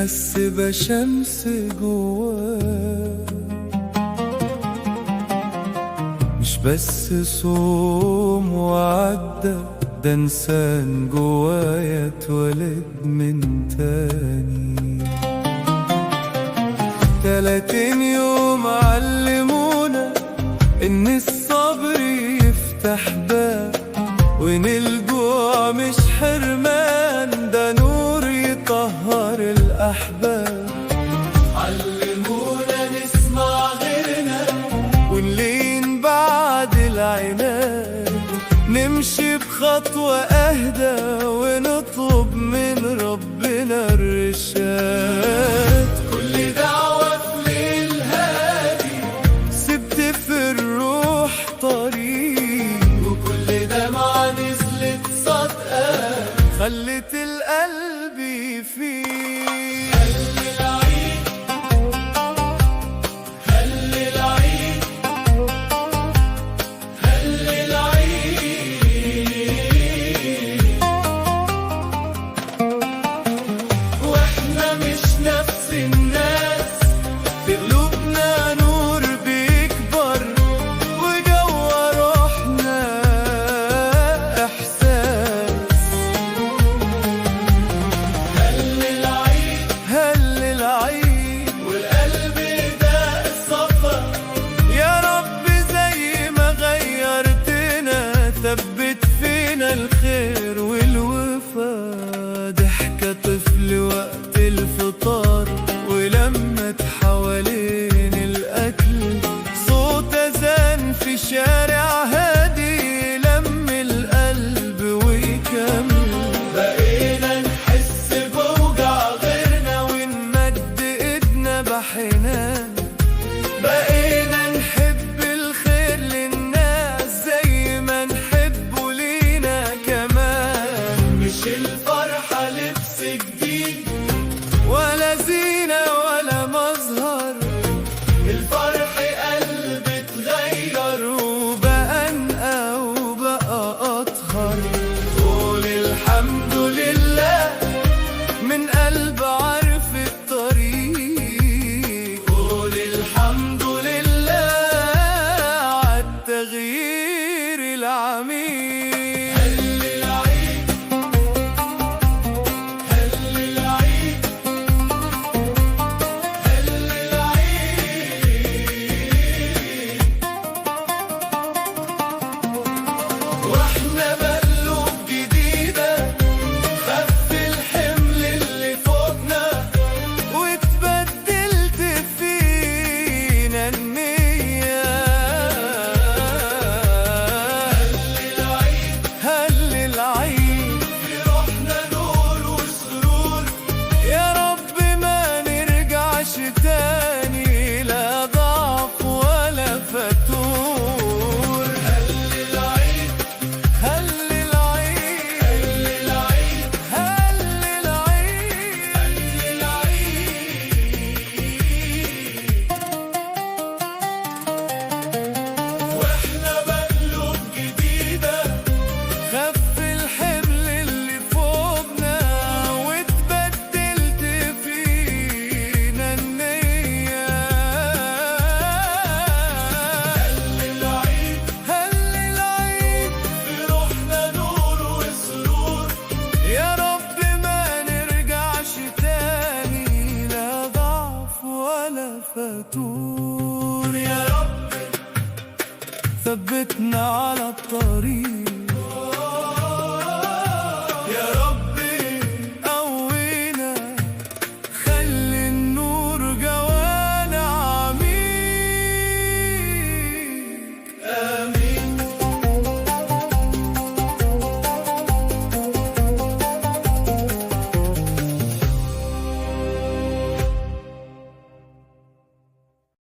حس بشمس جواه، مش بس صوم وعدى، ده انسان جوايا اتولد من تاني. 30 يوم علمونا ان الصبر يفتح باب، وان الجوع مش حرمان، ده نور يطهر الأحباب. علمونا نسمع غيرنا ونلين بعد العناد، نمشي بخطوة أهدى ونطلب من ربنا الرشاد. كل دعوة في ليل هادي سبت في الروح طريق، وكل دمعة نزلت صدقة خلت القلب يفيق. ثبت فينا الخير والوفا، ضحكة طفل وقت الفطار ولمت حوالين الأكل، صوت أذان في شارع هادي لم القلب ويكمل. بقينا نحس بوجع غيرنا ونمد إيدنا بحنان، بقينا نحب الخير للناس زي ما نحبه لينا كمان. مش الفرحة لبس جديد ولا زينة ولا مظهر، الفرح قلب اتغير وبقى أنقى وبقى أطهر. قول الحمد لله من قلب عارف الطريق، قول الحمد لله عالتغيير العميق. واحنا مقلوب جديدة خف الحمل اللي فوقنا، واتبدلت فينا النية. هل العيد في روحنا نور وسرور، يا رب ما نرجعش تاني لا ضعف ولا فتور. خف الحمل اللي فوقنا واتبدلت فينا النية. هل العيد في روحنا نور وسرور، يا رب ما نرجعش تاني لا ضعف ولا فتور. يا رب ثبتنا على الطريق،